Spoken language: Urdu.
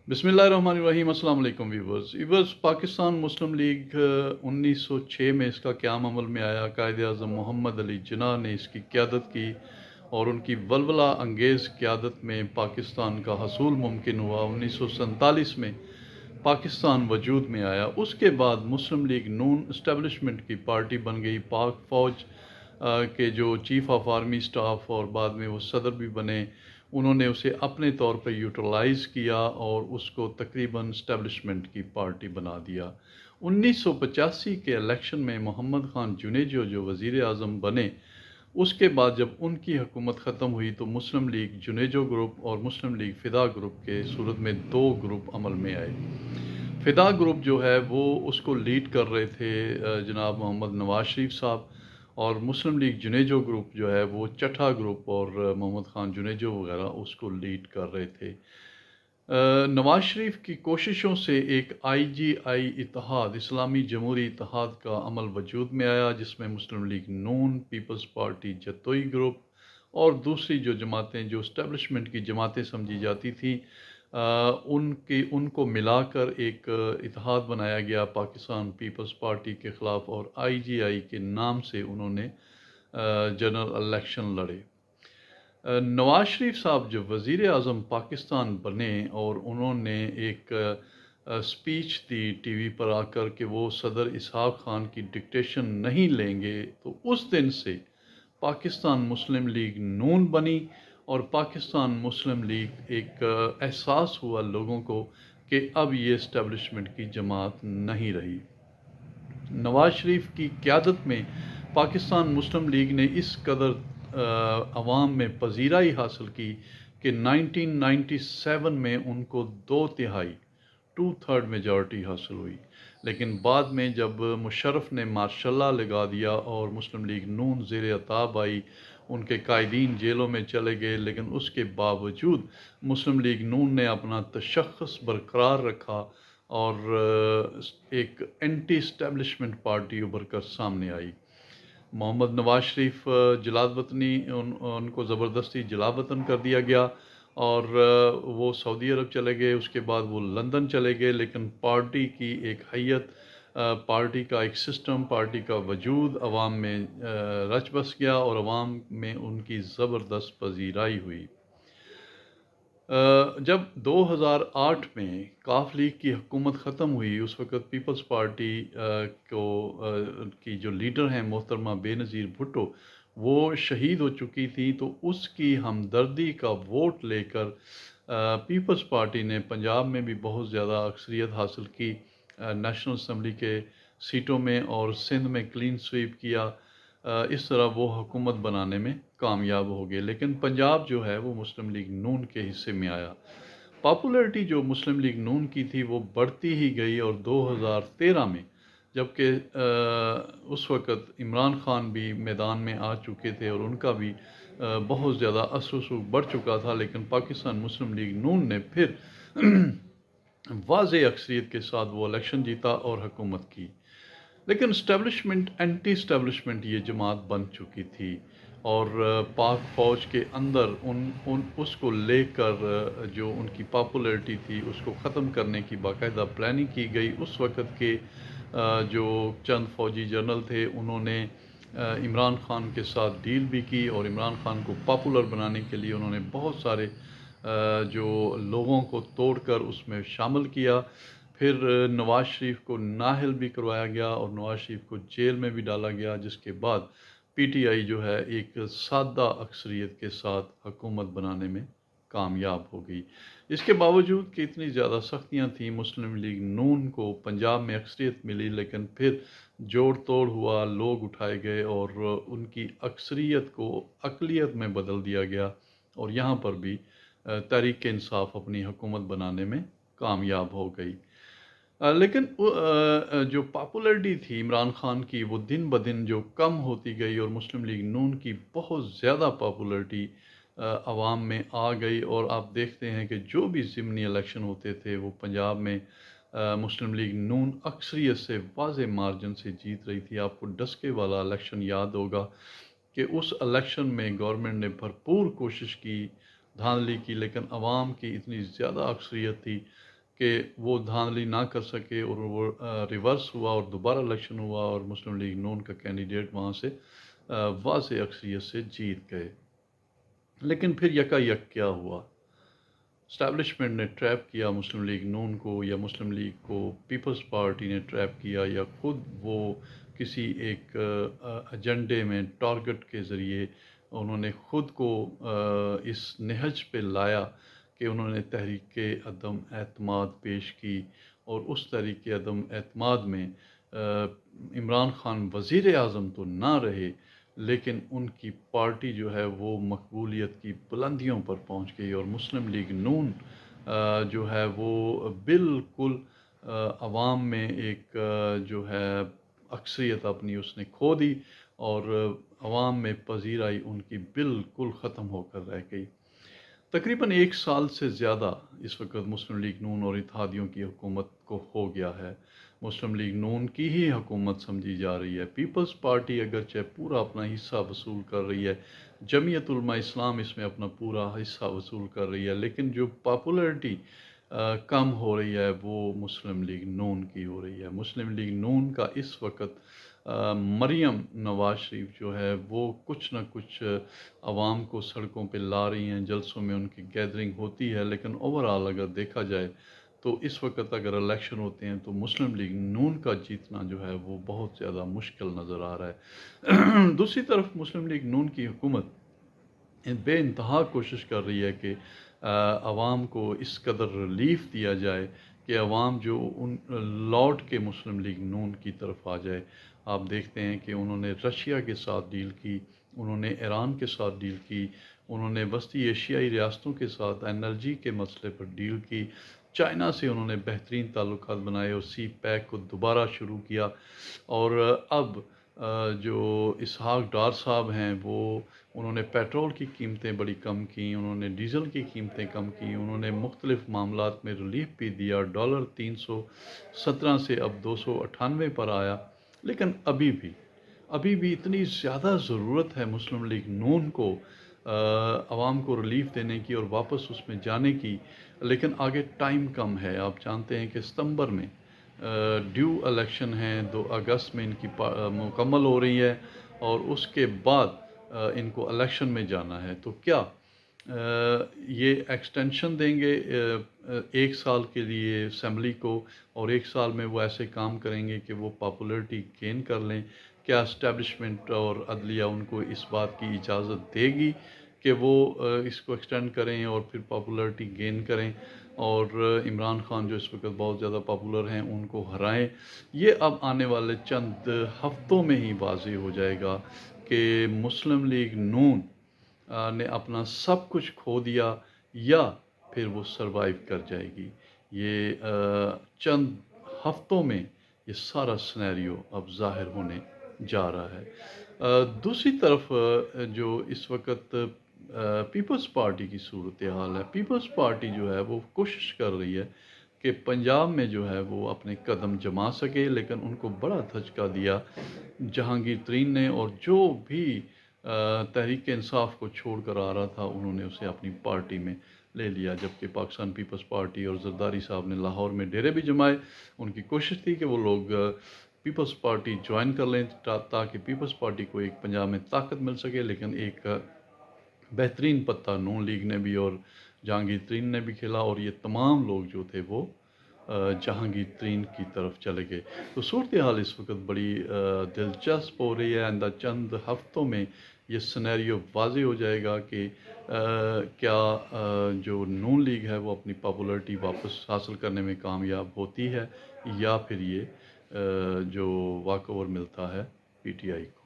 بسم اللہ الرحمن الرحیم۔ السلام علیکم ویورز پاکستان مسلم لیگ 1906 میں اس کا قیام عمل میں آیا۔ قائد اعظم محمد علی جناح نے اس کی قیادت کی اور ان کی ولولہ انگیز قیادت میں پاکستان کا حصول ممکن ہوا۔ 1947 میں پاکستان وجود میں آیا۔ اس کے بعد مسلم لیگ نون اسٹیبلشمنٹ کی پارٹی بن گئی۔ پاک فوج کے جو چیف آف آرمی سٹاف اور بعد میں وہ صدر بھی بنے، انہوں نے اسے اپنے طور پر یوٹیلائز کیا اور اس کو تقریباً اسٹیبلشمنٹ کی پارٹی بنا دیا۔ 1985 کے الیکشن میں محمد خان جنیجو جو وزیر اعظم بنے، اس کے بعد جب ان کی حکومت ختم ہوئی تو مسلم لیگ جنیجو گروپ اور مسلم لیگ فدا گروپ کے صورت میں دو گروپ عمل میں آئے۔ فدا گروپ جو ہے وہ اس کو لیڈ کر رہے تھے جناب محمد نواز شریف صاحب، اور مسلم لیگ جنیجو گروپ جو ہے وہ چٹھا گروپ اور محمد خان جنیجو وغیرہ اس کو لیڈ کر رہے تھے۔ نواز شریف کی کوششوں سے ایک IGI اتحاد، اسلامی جمہوری اتحاد کا عمل وجود میں آیا، جس میں مسلم لیگ نون، پیپلز پارٹی جتوئی گروپ اور دوسری جو جماعتیں جو اسٹیبلشمنٹ کی جماعتیں سمجھی جاتی تھیں، ان کو ملا کر ایک اتحاد بنایا گیا پاکستان پیپلز پارٹی کے خلاف، اور IGI کے نام سے انہوں نے جنرل الیکشن لڑے۔ نواز شریف صاحب جب وزیر اعظم پاکستان بنے اور انہوں نے ایک سپیچ دی ٹی وی پر آ کر کہ وہ صدر اسحاق خان کی ڈکٹیشن نہیں لیں گے، تو اس دن سے پاکستان مسلم لیگ نون بنی، اور پاکستان مسلم لیگ ایک احساس ہوا لوگوں کو کہ اب یہ اسٹیبلشمنٹ کی جماعت نہیں رہی۔ نواز شریف کی قیادت میں پاکستان مسلم لیگ نے اس قدر عوام میں پذیرائی حاصل کی کہ 1997 میں ان کو 2/3 میجارٹی حاصل ہوئی۔ لیکن بعد میں جب مشرف نے ماشاء اللہ لگا دیا اور مسلم لیگ نون زیر عتاب آئی، ان کے قائدین جیلوں میں چلے گئے، لیکن اس کے باوجود مسلم لیگ نون نے اپنا تشخص برقرار رکھا اور ایک اینٹی اسٹیبلشمنٹ پارٹی ابھر کر سامنے آئی۔ محمد نواز شریف جلال وطنی، ان کو زبردستی جلا وطن کر دیا گیا اور وہ سعودی عرب چلے گئے، اس کے بعد وہ لندن چلے گئے، لیکن پارٹی کی ایک حیت، پارٹی کا ایک سسٹم، پارٹی کا وجود عوام میں رچ بس گیا اور عوام میں ان کی زبردست پذیرائی ہوئی۔ جب 2008 میں کاف لیگ کی حکومت ختم ہوئی، اس وقت پیپلز پارٹی کی جو لیڈر ہیں محترمہ بے نظیر بھٹو، وہ شہید ہو چکی تھی، تو اس کی ہمدردی کا ووٹ لے کر پیپلز پارٹی نے پنجاب میں بھی بہت زیادہ اکثریت حاصل کی نیشنل اسمبلی کے سیٹوں میں، اور سندھ میں کلین سویپ کیا۔ اس طرح وہ حکومت بنانے میں کامیاب ہو گئے، لیکن پنجاب جو ہے وہ مسلم لیگ نون کے حصے میں آیا۔ پاپولیرٹی جو مسلم لیگ نون کی تھی وہ بڑھتی ہی گئی، اور 2013 میں جبکہ اس وقت عمران خان بھی میدان میں آ چکے تھے اور ان کا بھی بہت زیادہ اثر و رسوخ بڑھ چکا تھا، لیکن پاکستان مسلم لیگ نون نے پھر واضح اکثریت کے ساتھ وہ الیکشن جیتا اور حکومت کی۔ لیکن اسٹیبلشمنٹ، اینٹی اسٹیبلشمنٹ یہ جماعت بن چکی تھی، اور پاک فوج کے اندر اس کو لے کر جو ان کی پاپولیرٹی تھی اس کو ختم کرنے کی باقاعدہ پلاننگ کی گئی۔ اس وقت کے جو چند فوجی جنرل تھے، انہوں نے عمران خان کے ساتھ ڈیل بھی کی، اور عمران خان کو پاپولر بنانے کے لیے انہوں نے بہت سارے جو لوگوں کو توڑ کر اس میں شامل کیا۔ پھر نواز شریف کو نااہل بھی کروایا گیا اور نواز شریف کو جیل میں بھی ڈالا گیا، جس کے بعد PTI جو ہے ایک سادہ اکثریت کے ساتھ حکومت بنانے میں کامیاب ہو گئی۔ اس کے باوجود کہ اتنی زیادہ سختیاں تھیں، مسلم لیگ نون کو پنجاب میں اکثریت ملی، لیکن پھر جوڑ توڑ ہوا، لوگ اٹھائے گئے اور ان کی اکثریت کو اقلیت میں بدل دیا گیا، اور یہاں پر بھی تحریک انصاف اپنی حکومت بنانے میں کامیاب ہو گئی۔ لیکن جو پاپولیرٹی تھی عمران خان کی وہ دن بدن جو کم ہوتی گئی، اور مسلم لیگ نون کی بہت زیادہ پاپولیرٹی عوام میں آ گئی، اور آپ دیکھتے ہیں کہ جو بھی ضمنی الیکشن ہوتے تھے وہ پنجاب میں مسلم لیگ نون اکثریت سے واضح مارجن سے جیت رہی تھی۔ آپ کو ڈسکے والا الیکشن یاد ہوگا کہ اس الیکشن میں گورنمنٹ نے بھرپور کوشش کی، دھاندلی کی، لیکن عوام کی اتنی زیادہ اکثریت تھی کہ وہ دھاندلی نہ کر سکے اور وہ ریورس ہوا اور دوبارہ الیکشن ہوا اور مسلم لیگ نون کا کینڈیڈیٹ وہاں سے واضح اکثریت سے جیت گئے۔ لیکن پھر یکا یک کیا ہوا؟ اسٹیبلشمنٹ نے ٹریپ کیا مسلم لیگ نون کو، یا مسلم لیگ کو پیپلز پارٹی نے ٹریپ کیا، یا خود وہ کسی ایک ایجنڈے میں ٹارگٹ کے ذریعے انہوں نے خود کو اس نہج پہ لایا کہ انہوں نے تحریک عدم اعتماد پیش کی، اور اس تحریک عدم اعتماد میں عمران خان وزیر اعظم تو نہ رہے، لیکن ان کی پارٹی جو ہے وہ مقبولیت کی بلندیوں پر پہنچ گئی، اور مسلم لیگ نون جو ہے وہ بالکل عوام میں ایک جو ہے اکثریت اپنی اس نے کھو دی، اور عوام میں پذیرائی ان کی بالکل ختم ہو کر رہ گئی۔ تقریباً 1 سال سے زیادہ اس وقت مسلم لیگ نون اور اتحادیوں کی حکومت کو ہو گیا ہے۔ مسلم لیگ نون کی ہی حکومت سمجھی جا رہی ہے۔ پیپلز پارٹی اگرچہ پورا اپنا حصہ وصول کر رہی ہے، جمعیت علماء اسلام اس میں اپنا پورا حصہ وصول کر رہی ہے، لیکن جو پاپولیرٹی کم ہو رہی ہے وہ مسلم لیگ نون کی ہو رہی ہے۔ مسلم لیگ نون کا اس وقت مریم نواز شریف جو ہے وہ کچھ نہ کچھ عوام کو سڑکوں پہ لا رہی ہیں، جلسوں میں ان کی گیدرنگ ہوتی ہے، لیکن اوورآل اگر دیکھا جائے تو اس وقت اگر الیکشن ہوتے ہیں تو مسلم لیگ نون کا جیتنا جو ہے وہ بہت زیادہ مشکل نظر آ رہا ہے۔ دوسری طرف مسلم لیگ نون کی حکومت بے انتہا کوشش کر رہی ہے کہ عوام کو اس قدر ریلیف دیا جائے کہ عوام جو لوٹ کے مسلم لیگ نون کی طرف آ جائے۔ آپ دیکھتے ہیں کہ انہوں نے رشیا کے ساتھ ڈیل کی، انہوں نے ایران کے ساتھ ڈیل کی، انہوں نے وسطی ایشیائی ریاستوں کے ساتھ انرجی کے مسئلے پر ڈیل کی، چائنا سے انہوں نے بہترین تعلقات بنائے اور سی پیک کو دوبارہ شروع کیا، اور اب جو اسحاق ڈار صاحب ہیں وہ انہوں نے پیٹرول کی قیمتیں بڑی کم کی، انہوں نے ڈیزل کی قیمتیں کم کی، انہوں نے مختلف معاملات میں ریلیف بھی دیا، ڈالر 317 سے اب 298 پر آیا، لیکن ابھی بھی اتنی زیادہ ضرورت ہے مسلم لیگ نون کو عوام کو ریلیف دینے کی اور واپس اس میں جانے کی، لیکن آگے ٹائم کم ہے۔ آپ جانتے ہیں کہ ستمبر میں ڈیو الیکشن ہیں، 2 اگست میں ان کی مکمل ہو رہی ہے، اور اس کے بعد ان کو الیکشن میں جانا ہے۔ تو کیا یہ ایکسٹینشن دیں گے 1 سال کے لیے اسمبلی کو، اور 1 سال میں وہ ایسے کام کریں گے کہ وہ پاپولیرٹی گین کر لیں؟ کیا اسٹیبلشمنٹ اور عدلیہ ان کو اس بات کی اجازت دے گی کہ وہ اس کو ایکسٹینڈ کریں اور پھر پاپولیرٹی گین کریں، اور عمران خان جو اس وقت بہت زیادہ پاپولر ہیں ان کو ہرائیں؟ یہ اب آنے والے چند ہفتوں میں ہی واضح ہو جائے گا کہ مسلم لیگ نون نے اپنا سب کچھ کھو دیا یا پھر وہ سروائیو کر جائے گی۔ یہ چند ہفتوں میں یہ سارا سینیریو اب ظاہر ہونے جا رہا ہے۔ دوسری طرف جو اس وقت پیپلز پارٹی کی صورتحال ہے، پیپلز پارٹی جو ہے وہ کوشش کر رہی ہے کہ پنجاب میں جو ہے وہ اپنے قدم جما سکے، لیکن ان کو بڑا دھچکا دیا جہانگیر ترین نے، اور جو بھی تحریک انصاف کو چھوڑ کر آ رہا تھا انہوں نے اسے اپنی پارٹی میں لے لیا، جبکہ پاکستان پیپلز پارٹی اور زرداری صاحب نے لاہور میں ڈیرے بھی جمائے۔ ان کی کوشش تھی کہ وہ لوگ پیپلز پارٹی جوائن کر لیں تاکہ پیپلز پارٹی کو ایک پنجاب میں طاقت مل سکے، لیکن ایک بہترین پتہ نون لیگ نے بھی اور جہانگیر ترین نے بھی کھیلا، اور یہ تمام لوگ جو تھے وہ جہانگیر ترین کی طرف چلے گئے۔ تو صورتحال اس وقت بڑی دلچسپ ہو رہی ہے۔ آئندہ چند ہفتوں میں یہ سینیریو واضح ہو جائے گا کہ کیا جو نون لیگ ہے وہ اپنی پاپولیرٹی واپس حاصل کرنے میں کامیاب ہوتی ہے، یا پھر یہ جو واک اوور ملتا ہے پی ٹی آئی کو۔